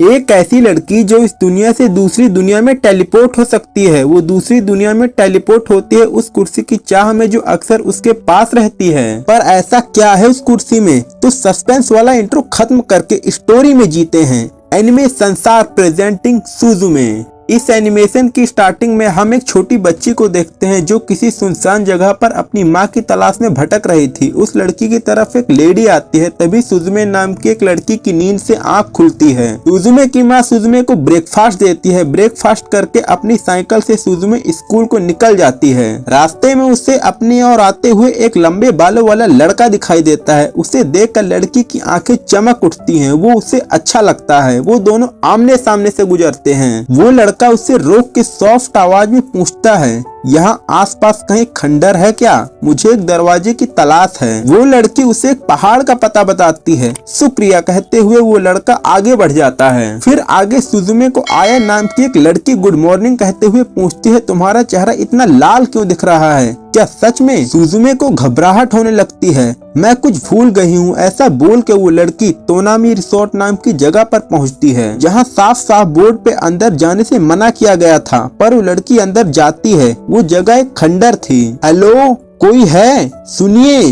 एक ऐसी लड़की जो इस दुनिया से दूसरी दुनिया में टेलीपोर्ट हो सकती है। वो दूसरी दुनिया में टेलीपोर्ट होती है उस कुर्सी की चाह में जो अक्सर उसके पास रहती है। पर ऐसा क्या है उस कुर्सी में? तो सस्पेंस वाला इंट्रो खत्म करके स्टोरी में जीते हैं। एनिमे संसार प्रेजेंटिंग सुजुमे। इस एनिमेशन की स्टार्टिंग में हम एक छोटी बच्ची को देखते हैं जो किसी सुनसान जगह पर अपनी माँ की तलाश में भटक रही थी। उस लड़की की तरफ एक लेडी आती है। तभी सुजुमे नाम की एक लड़की की नींद से आंख खुलती है। सुजुमे की माँ सुजुमे को ब्रेकफास्ट देती है। ब्रेकफास्ट करके अपनी साइकिल से सुजुमे स्कूल को निकल जाती है। रास्ते में उसे अपनी ओर आते हुए एक लंबे बालों वाला लड़का दिखाई देता है। उसे देखकर लड़की की आंखें चमक उठती हैं। वो उसे अच्छा लगता है। वो दोनों आमने सामने से गुजरते हैं। वो लड़का उसे रोक के सॉफ्ट आवाज में पूछता है, यहाँ आसपास कहीं खंडर है क्या? मुझे एक दरवाजे की तलाश है। वो लड़की उसे एक पहाड़ का पता बताती है। शुक्रिया कहते हुए वो लड़का आगे बढ़ जाता है। फिर आगे सुजुमे को आया नाम की एक लड़की गुड मॉर्निंग कहते हुए पूछती है, तुम्हारा चेहरा इतना लाल क्यों दिख रहा है? क्या सच में? सुजुमे को घबराहट होने लगती है। मैं कुछ भूल गई हूँ, ऐसा बोल के वो लड़की तोनामी रिसोर्ट नाम की जगह पर पहुँचती है, जहाँ साफ साफ बोर्ड पे अंदर जाने से मना किया गया था। पर वो लड़की अंदर जाती है। वो जगह एक खंडर थी। हेलो, कोई है? सुनिए,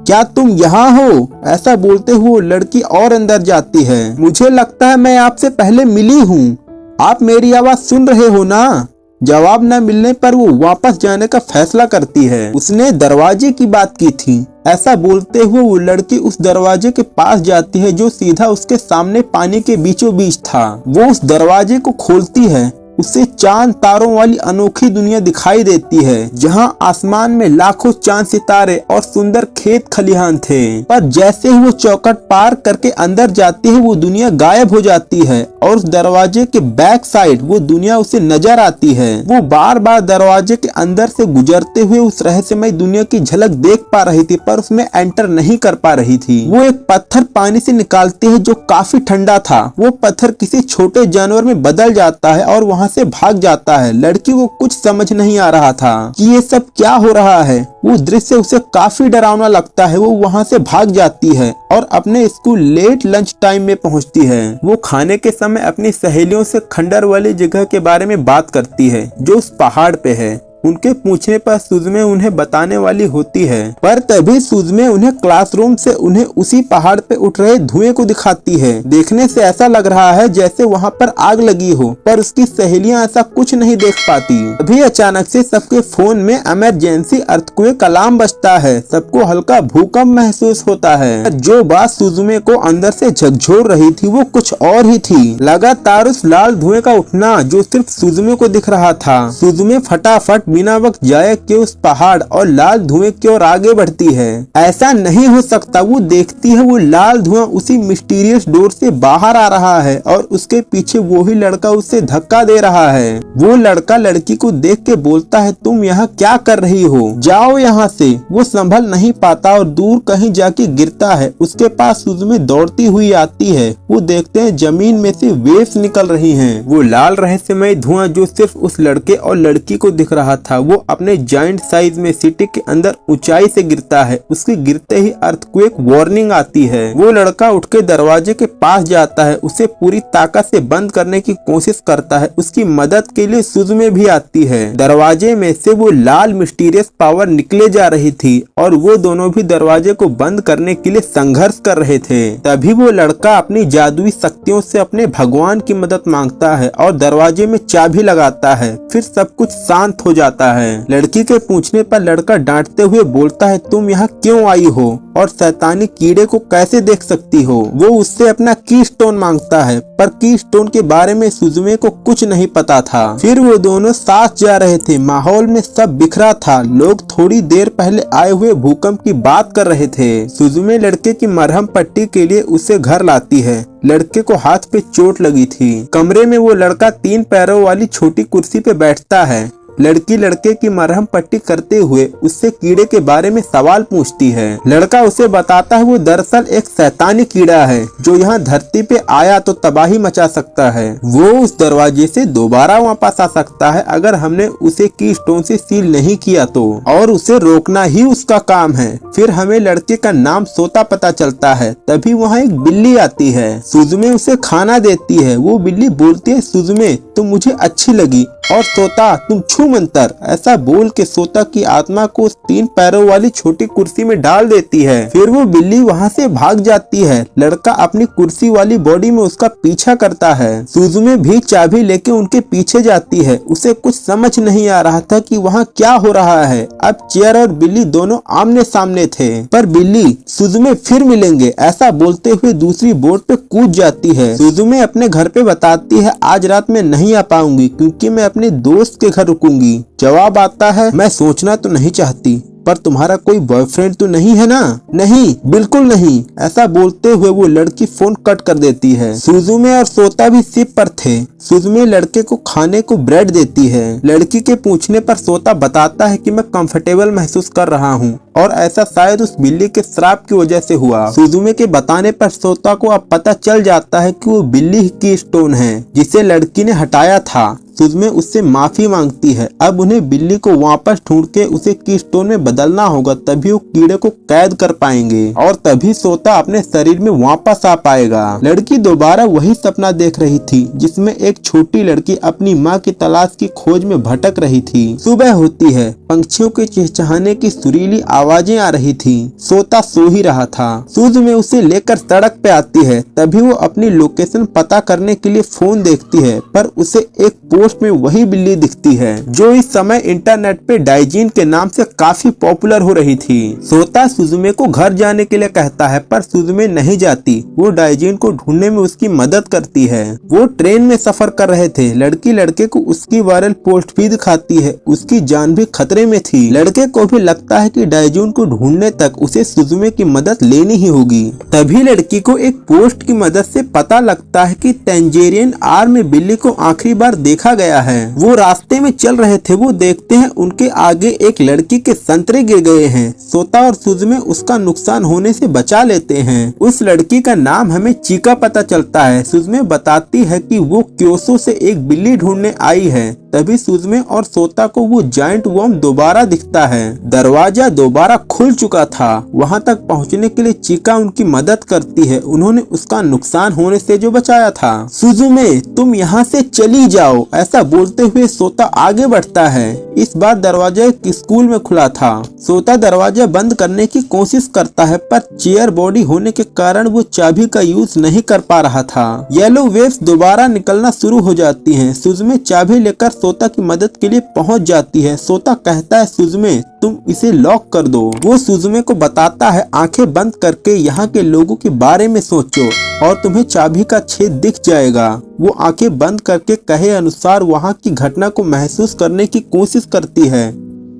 क्या तुम यहाँ हो? ऐसा बोलते हुए वो लड़की और अंदर जाती है। मुझे लगता है मैं आपसे पहले मिली हूँ। आप मेरी आवाज सुन रहे हो ना? जवाब न मिलने पर वो वापस जाने का फैसला करती है। उसने दरवाजे की बात की थी। ऐसा बोलते हुए वो लड़की उस दरवाजे के पास जाती है जो सीधा उसके सामने पानी के बीचों बीच था। वो उस दरवाजे को खोलती है। उसे चांद तारों वाली अनोखी दुनिया दिखाई देती है, जहां आसमान में लाखों चांद सितारे और सुंदर खेत खलिहान थे। पर जैसे ही वो चौखट पार करके अंदर जाती है, वो दुनिया गायब हो जाती है और उस दरवाजे के बैक साइड वो दुनिया उसे नजर आती है। वो बार बार दरवाजे के अंदर से गुजरते हुए उस रहस्यमय दुनिया की झलक देख पा रही थी, पर उसमें एंटर नहीं कर पा रही थी। वो एक पत्थर पानी से निकालती है जो काफी ठंडा था। वो पत्थर किसी छोटे जानवर में बदल जाता है और वहाँ से भाग जाता है। लड़की को कुछ समझ नहीं आ रहा था कि ये सब क्या हो रहा है। वो दृश्य उसे काफी डरावना लगता है। वो वहाँ से भाग जाती है और अपने स्कूल लेट लंच टाइम में पहुँचती है। वो खाने के समय अपनी सहेलियों से खंडर वाली जगह के बारे में बात करती है जो उस पहाड़ पे है। उनके पूछने पर सुजुमे उन्हें बताने वाली होती है, पर तभी सुजुमे उन्हें क्लासरूम से उन्हें उसी पहाड़ पे उठ रहे धुएं को दिखाती है। देखने से ऐसा लग रहा है जैसे वहाँ पर आग लगी हो, पर उसकी सहेलियां ऐसा कुछ नहीं देख पाती। अभी अचानक से सबके फोन में इमरजेंसी अर्थक्वेक अलार्म बजता है। सबको हल्का भूकंप महसूस होता है। जो बात सुजुमे को अंदर से झकझोर रही थी वो कुछ और ही थी। लगातार उस लाल धुएं का उठना जो सिर्फ सुजुमे को दिख रहा था। सुजुमे फटाफट बिना वक्त जाए के उस पहाड़ और लाल धुएं की ओर आगे बढ़ती है। ऐसा नहीं हो सकता, वो देखती है वो लाल धुआं उसी मिस्टीरियस डोर से बाहर आ रहा है और उसके पीछे वो ही लड़का उसे धक्का दे रहा है। वो लड़का लड़की को देख के बोलता है, तुम यहाँ क्या कर रही हो? जाओ यहाँ से। वो संभल नहीं पाता और दूर कहीं जाके गिरता है। उसके पास सुजुमे दौड़ती हुई आती है। वो देखते हैं जमीन में से वेव्स निकल रही हैं। वो लाल रहस्यमय धुआं जो सिर्फ उस लड़के और लड़की को दिख रहा था, वो अपने जाइंट साइज में सिटी के अंदर ऊंचाई से गिरता है। उसके गिरते ही अर्थक्वेक वार्निंग आती है। वो लड़का उठ के दरवाजे के पास जाता है, उसे पूरी ताकत से बंद करने की कोशिश करता है। उसकी मदद के लिए सुजुमे भी आती है। दरवाजे में से वो लाल मिस्टीरियस पावर निकले जा रही थी और वो दोनों भी दरवाजे को बंद करने के लिए संघर्ष कर रहे थे। तभी वो लड़का अपनी जादुई शक्तियों से अपने भगवान की मदद मांगता है और दरवाजे में चाबी लगाता है। फिर सब कुछ शांत हो जाता है। लड़की के पूछने पर लड़का डांटते हुए बोलता है, तुम यहाँ क्यों आई हो और शैतानी कीड़े को कैसे देख सकती हो? वो उससे अपना की स्टोन मांगता है, पर की स्टोन के बारे में सुजुमे को कुछ नहीं पता था। फिर वो दोनों साथ जा रहे थे। माहौल में सब बिखरा था। लोग थोड़ी देर पहले आए हुए भूकंप की बात कर रहे थे। सुजुमे लड़के की मरहम पट्टी के लिए उसे घर लाती है। लड़के को हाथ पे चोट लगी थी। कमरे में वो लड़का 3 पैरों वाली छोटी कुर्सी पे बैठता है। लड़की लड़के की मरहम पट्टी करते हुए उससे कीड़े के बारे में सवाल पूछती है। लड़का उसे बताता है वो दरअसल एक शैतानी कीड़ा है जो यहाँ धरती पे आया तो तबाही मचा सकता है। वो उस दरवाजे से दोबारा वापस आ सकता है अगर हमने उसे की स्टोन से सील नहीं किया तो, और उसे रोकना ही उसका काम है। फिर हमें लड़के का नाम सोता पता चलता है। तभी वहाँ एक बिल्ली आती है। सुजुमे उसे खाना देती है। वो बिल्ली बोलती है, सुजुमे तुम मुझे अच्छी लगी और सोता तुम छू मंतर। ऐसा बोल के सोता की आत्मा को उस 3 पैरों वाली छोटी कुर्सी में डाल देती है। फिर वो बिल्ली वहाँ से भाग जाती है। लड़का अपनी कुर्सी वाली बॉडी में उसका पीछा करता है। सुजुमे भी चाबी लेके उनके पीछे जाती है। उसे कुछ समझ नहीं आ रहा था कि वहाँ क्या हो रहा है। अब चेयर और बिल्ली दोनों आमने सामने थे, पर बिल्ली सुजुमे फिर मिलेंगे ऐसा बोलते हुए दूसरी बोट पे कूद जाती है। सुजुमे अपने घर पे बताती है, आज रात में नहीं आ पाऊंगी क्योंकि मैं अपने दोस्त के घर रुकूंगी। जवाब आता है, मैं सोचना तो नहीं चाहती पर तुम्हारा कोई बॉयफ्रेंड तो नहीं है ना? नहीं, बिल्कुल नहीं। ऐसा बोलते हुए वो लड़की फोन कट कर देती है। सुजुमे और सोता भी शिप पर थे। सुजुमे लड़के को खाने को ब्रेड देती है। लड़की के पूछने पर सोता बताता है कि मैं कंफर्टेबल महसूस कर रहा हूँ और ऐसा शायद उस बिल्ली के श्राप की वजह से हुआ। सुजुमे के बताने पर सोता को अब पता चल जाता है कि वो बिल्ली की स्टोन है जिसे लड़की ने हटाया था। सुजुमे उससे माफी मांगती है। अब उन्हें बिल्ली को वापस ढूंढ के उसे की स्टोन में बदलना होगा, तभी वो कीड़े को कैद कर पाएंगे और तभी सोता अपने शरीर में वापस आ पाएगा। लड़की दोबारा वही सपना देख रही थी जिसमें एक छोटी लड़की अपनी माँ की तलाश की खोज में भटक रही थी। सुबह होती है। पंछियों के चहचहाने की सुरीली आवाजें आ रही थी। सोता सो ही रहा था। सुजुमे उसे लेकर सड़क पे आती है। तभी वो अपनी लोकेशन पता करने के लिए फोन देखती है, पर उसे एक पोस्ट में वही बिल्ली दिखती है जो इस समय इंटरनेट पे डाइजीन के नाम से काफी पॉपुलर हो रही थी। सोता सुजुमे को घर जाने के लिए कहता है, पर सुजुमे नहीं जाती। वो डाइजीन को ढूंढने में उसकी मदद करती है। वो ट्रेन में सफर कर रहे थे। लड़की लड़के को उसकी वायरल पोस्ट भी दिखाती है। उसकी जान भी खतरे में थी। लड़के को भी लगता है कि डाइजीन को ढूंढने तक उसे सुजुमे की मदद लेनी ही होगी। तभी लड़की को एक पोस्ट की मदद से पता लगता है कि टेंजेरियन आर में बिल्ली को आखिरी बार देखा गया है। वो रास्ते में चल रहे थे। वो देखते हैं उनके आगे एक लड़की के संतरे गिर गए हैं। सोता और सुजुमे उसका नुकसान होने से बचा लेते हैं। उस लड़की का नाम हमें चीका पता चलता है। सुजुमे बताती है कि वो क्योसो से एक बिल्ली ढूंढने आई है। तभी सुजुमे और सोता को वो जायंट वर्म दोबारा दिखता है। दरवाजा दोबारा खुल चुका था। वहां तक पहुंचने के लिए चीका उनकी मदद करती है। उन्होंने उसका नुकसान होने से जो बचाया था। सुजुमे तुम यहाँ से चली जाओ, ऐसा बोलते हुए सोता आगे बढ़ता है। इस बार दरवाजा एक स्कूल में खुला था। सोता दरवाजा बंद करने की कोशिश करता है, पर चेयर बॉडी होने के कारण वो चाबी का यूज नहीं कर पा रहा था। येलो वेव्स दोबारा निकलना शुरू हो जाती हैं। सुजुमे चाबी लेकर सोता की मदद के लिए पहुंच जाती है। सोता कहता है, सुजुमे तुम इसे लॉक कर दो। वो सुजुमे को बताता है, आंखें बंद करके यहाँ के लोगों के बारे में सोचो और तुम्हें चाबी का छेद दिख जाएगा। वो आंखें बंद करके कहे अनुसार वहाँ की घटना को महसूस करने की कोशिश करती है।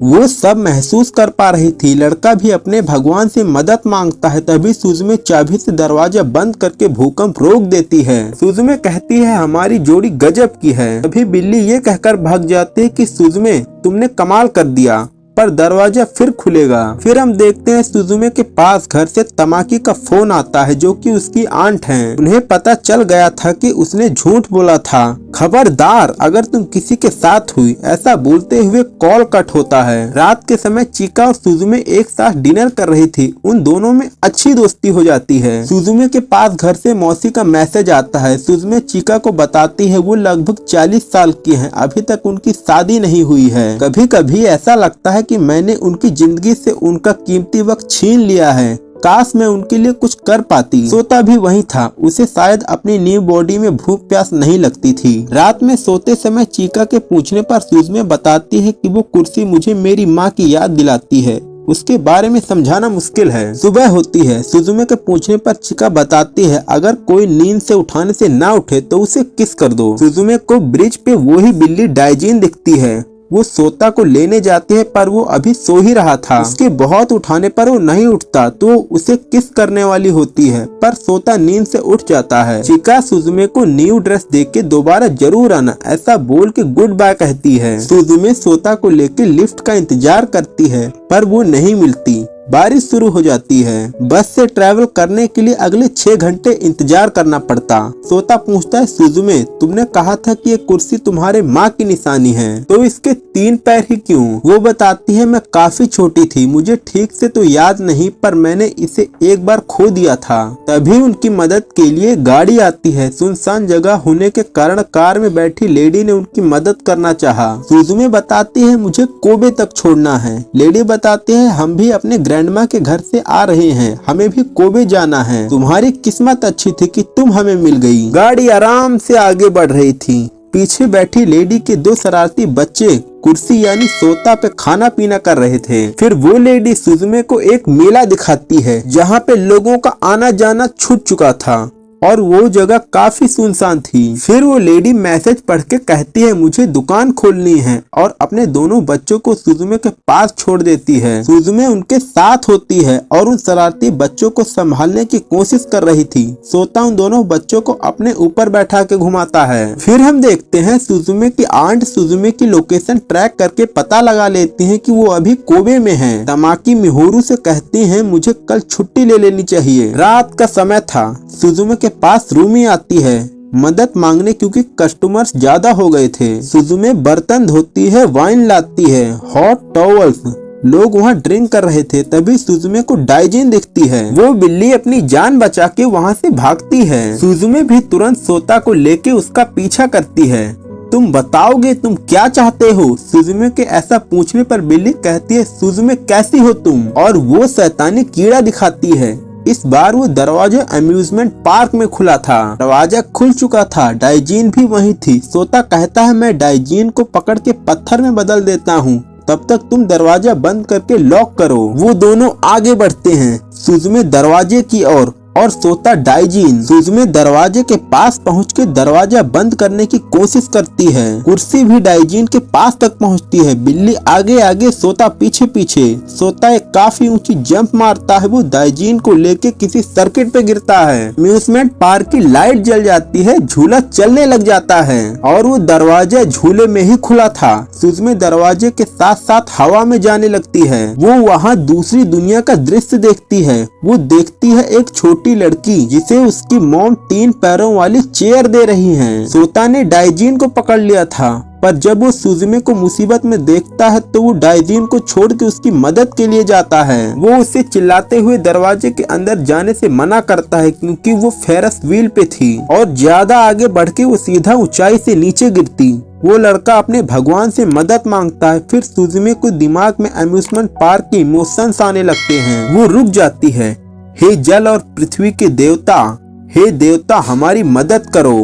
वो सब महसूस कर पा रही थी। लड़का भी अपने भगवान से मदद मांगता है। तभी सुजुमे चाबी से दरवाजा बंद करके भूकंप रोक देती है। सुजुमे कहती है, हमारी जोड़ी गजब की है। तभी बिल्ली ये कहकर भाग जाती है कि सुजुमे तुमने कमाल कर दिया, पर दरवाजा फिर खुलेगा। फिर हम देखते हैं सुजुमे के पास घर से तमाकी का फोन आता है जो कि उसकी आंट हैं। उन्हें पता चल गया था कि उसने झूठ बोला था। खबरदार अगर तुम किसी के साथ हुई, ऐसा बोलते हुए कॉल कट होता है। रात के समय चीका और सुजुमे एक साथ डिनर कर रही थी। उन दोनों में अच्छी दोस्ती हो जाती है। सुजुमे के पास घर से मौसी का मैसेज आता है। सुजुमे चीका को बताती है वो लगभग 40 साल की है, अभी तक उनकी शादी नहीं हुई है। कभी कभी ऐसा लगता है कि मैंने उनकी जिंदगी से उनका कीमती वक्त छीन लिया है। काश मैं उनके लिए कुछ कर पाती। सोता भी वही था। उसे शायद अपनी न्यू बॉडी में भूख प्यास नहीं लगती थी। रात में सोते समय चीका के पूछने पर सुजुमे बताती है कि वो कुर्सी मुझे मेरी माँ की याद दिलाती है। उसके बारे में समझाना मुश्किल है। सुबह होती है। सुजुमे के पूछने पर चीका बताती है, अगर कोई नींद से उठाने से ना उठे तो उसे किस कर दो। सुजुमे को ब्रिज पे वही बिल्ली डाइजीन दिखती है। वो सोता को लेने जाती है पर वो अभी सो ही रहा था। उसके बहुत उठाने पर वो नहीं उठता तो उसे किस करने वाली होती है, पर सोता नींद से उठ जाता है। चिका सुजुमे को न्यू ड्रेस देके दोबारा जरूर आना ऐसा बोल के गुड बाय कहती है। सुजुमे सोता को लेके लिफ्ट का इंतजार करती है पर वो नहीं मिलती। बारिश शुरू हो जाती है। बस से ट्रैवल करने के लिए अगले 6 घंटे इंतजार करना पड़ता। सोता पूछता है, सुजुमे तुमने कहा था कि ये कुर्सी तुम्हारे माँ की निशानी है, तो इसके 3 पैर ही क्यों? वो बताती है, मैं काफी छोटी थी, मुझे ठीक से तो याद नहीं, पर मैंने इसे एक बार खो दिया था। तभी उनकी मदद के लिए गाड़ी आती है। सुनसान जगह होने के कारण कार में बैठी लेडी ने उनकी मदद करना चाहा। सुजुमे बताती है, मुझे कोबे तक छोड़ना है। लेडी बताती है, हम भी अपने ग्रैंडमा के घर से आ रहे हैं, हमें भी कोबे जाना है। तुम्हारी किस्मत अच्छी थी कि तुम हमें मिल गई। गाड़ी आराम से आगे बढ़ रही थी। पीछे बैठी लेडी के 2 शरारती बच्चे कुर्सी यानी सोता पे खाना पीना कर रहे थे। फिर वो लेडी सुजुमे को एक मेला दिखाती है जहाँ पे लोगों का आना जाना छूट चुका था और वो जगह काफी सुनसान थी। फिर वो लेडी मैसेज पढ़ के कहती है, मुझे दुकान खोलनी है, और अपने दोनों बच्चों को सुजुमे के पास छोड़ देती है। सुजुमे उनके साथ होती है और उन शरारती बच्चों को संभालने की कोशिश कर रही थी। सोता उन दोनों बच्चों को अपने ऊपर बैठा के घुमाता है। फिर हम देखते हैं सुजुमे की आंट सुजुमे की लोकेशन ट्रैक करके पता लगा लेती है कि वो अभी कोबे में है। तमाकी मिहोरू से कहती है, मुझे कल छुट्टी ले लेनी चाहिए। रात का समय था। सुजुमे के पास रूमी आती है मदद मांगने क्योंकि कस्टमर्स ज्यादा हो गए थे। सुजुमे बर्तन धोती है, वाइन लाती है, हॉट टॉवल्स। लोग वहाँ ड्रिंक कर रहे थे। तभी सुजुमे को डाइजिन दिखती है। वो बिल्ली अपनी जान बचा के वहाँ से भागती है। सुजुमे भी तुरंत सोता को लेके उसका पीछा करती है। तुम बताओगे तुम क्या चाहते हो? सुजुमे के ऐसा पूछने पर बिल्ली कहती है, सुजुमे कैसी हो तुम? और वो शैतानी कीड़ा दिखाती है। इस बार वो दरवाजा अम्यूजमेंट पार्क में खुला था। दरवाजा खुल चुका था। डाइजीन भी वहीं थी। सोता कहता है, मैं डाइजीन को पकड़ के पत्थर में बदल देता हूँ, तब तक तुम दरवाजा बंद करके लॉक करो। वो दोनों आगे बढ़ते हैं सुजुमे दरवाजे की ओर और सोता डाइजीन। सुजुमे दरवाजे के पास पहुंच के दरवाजा बंद करने की कोशिश करती है। कुर्सी भी डाइजीन के पास तक पहुंचती है। बिल्ली आगे आगे, सोता पीछे पीछे। सोता एक काफी ऊंची जंप मारता है। वो डाइजीन को लेके किसी सर्किट पे गिरता है। अम्यूजमेंट पार्क की लाइट जल जाती है। झूला चलने लग जाता है और वो दरवाजा झूले में ही खुला था। सुजुमे दरवाजे के साथ साथ हवा में जाने लगती है। वो वहाँ दूसरी दुनिया का दृश्य देखती है। वो देखती है एक छोटी लड़की जिसे उसकी मॉम 3 पैरों वाली चेयर दे रही है। सोता ने डाइजीन को पकड़ लिया था, पर जब वो सुजुमे को मुसीबत में देखता है तो वो डाइजीन को छोड़ के उसकी मदद के लिए जाता है। वो उसे चिल्लाते हुए दरवाजे के अंदर जाने से मना करता है क्योंकि वो फेरस व्हील पे थी और ज्यादा आगे बढ़ के वो सीधा ऊंचाई से नीचे गिरती। वो लड़का अपने भगवान से मदद मांगता है। फिर सुजुमे को दिमाग में अम्यूजमेंट पार्क के इमोशंस आने लगते हैं। वो रुक जाती है। हे जल और पृथ्वी के देवता, हे देवता हमारी मदद करो।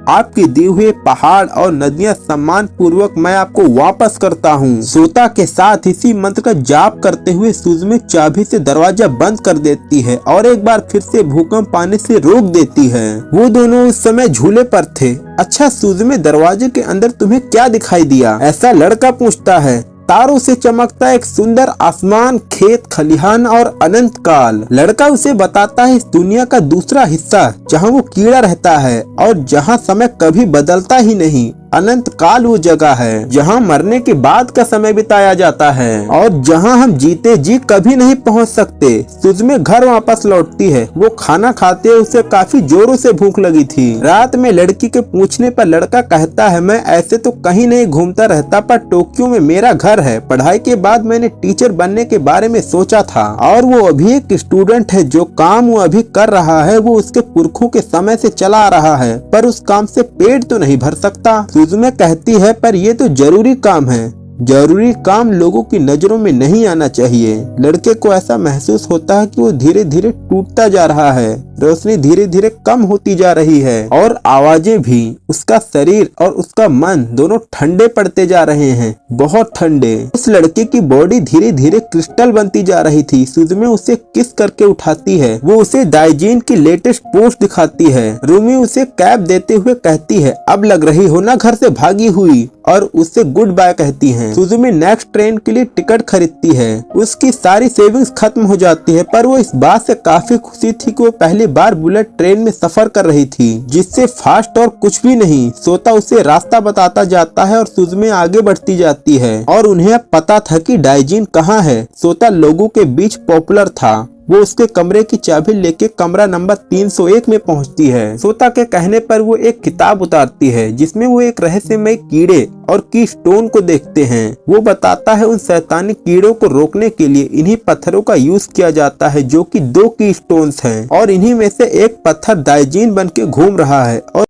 आपके दिए हुए पहाड़ और नदियां सम्मान पूर्वक मैं आपको वापस करता हूँ। सोता के साथ इसी मंत्र का जाप करते हुए सुजुमे चाबी से दरवाजा बंद कर देती है और एक बार फिर से भूकंप आने से रोक देती है। वो दोनों उस समय झूले पर थे। अच्छा सुजुमे, दरवाजे के अंदर तुम्हें क्या दिखाई दिया? ऐसा लड़का पूछता है। तारों से चमकता एक सुंदर आसमान, खेत खलिहान और अनंत काल। लड़का उसे बताता है इस दुनिया का दूसरा हिस्सा जहाँ वो कीड़ा रहता है और जहाँ समय कभी बदलता ही नहीं। अनंत काल वो जगह है जहाँ मरने के बाद का समय बिताया जाता है और जहाँ हम जीते जी कभी नहीं पहुँच सकते। सुजुमे घर वापस लौटती है। वो खाना खाते हुए उसे काफी जोरों से भूख लगी थी। रात में लड़की के पूछने पर लड़का कहता है, मैं ऐसे तो कहीं नहीं घूमता रहता, पर टोक्यो में मेरा घर है। पढ़ाई के बाद मैंने टीचर बनने के बारे में सोचा था और वो अभी एक स्टूडेंट है। जो काम वो अभी कर रहा है वो उसके पुरखों के समय से चला आ रहा है, पर उस काम से पेट तो नहीं भर सकता। सुजुमे कहती है, पर ये तो जरूरी काम है। जरूरी काम लोगों की नजरों में नहीं आना चाहिए। लड़के को ऐसा महसूस होता है कि वो धीरे धीरे टूटता जा रहा है। रोशनी धीरे धीरे कम होती जा रही है और आवाजें भी। उसका शरीर और उसका मन दोनों ठंडे पड़ते जा रहे हैं, बहुत ठंडे। उस लड़के की बॉडी धीरे धीरे क्रिस्टल बनती जा रही थी। सुजुमे उसे किस करके उठाती है। वो उसे डाइजीन की लेटेस्ट पोस्ट दिखाती है। रूमी उसे कैप देते हुए कहती है, अब लग रही हो ना घर से भागी हुई। और उससे गुड बाय कहती है। सुजुमी नेक्स्ट ट्रेन के लिए टिकट खरीदती है। उसकी सारी सेविंग्स खत्म हो जाती है, पर वो इस बात से काफी खुशी थी कि वो पहली बार बुलेट ट्रेन में सफर कर रही थी, जिससे फास्ट और कुछ भी नहीं। सोता उसे रास्ता बताता जाता है और सुजुमी आगे बढ़ती जाती है और उन्हें अब पता था कि डाइजिन कहाँ है। सोता लोगों के बीच पॉपुलर था। वो उसके कमरे की चाबी लेके कमरा नंबर 301 में पहुंचती है। सोता के कहने पर वो एक किताब उतारती है जिसमें वो एक रहस्यमय कीड़े और की स्टोन को देखते हैं। वो बताता है उन शैतानी कीड़ों को रोकने के लिए इन्हीं पत्थरों का यूज किया जाता है, जो कि 2 की स्टोन्स हैं और इन्हीं में से एक पत्थर दाइजिन बन के घूम रहा है और